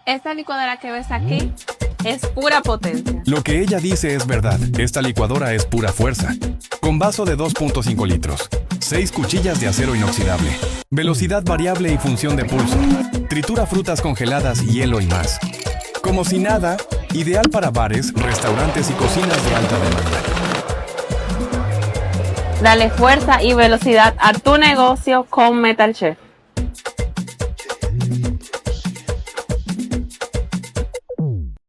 Esta licuadora que ves aquí es pura potencia. Lo que ella dice es verdad. Esta licuadora es pura fuerza. Con vaso de 2.5 litros. 6 cuchillas de acero inoxidable. Velocidad variable y función de pulso. Tritura frutas congeladas, hielo y más. Como si nada, ideal para bares, restaurantes y cocinas de alta demanda. Dale fuerza y velocidad a tu negocio con Metal Chef.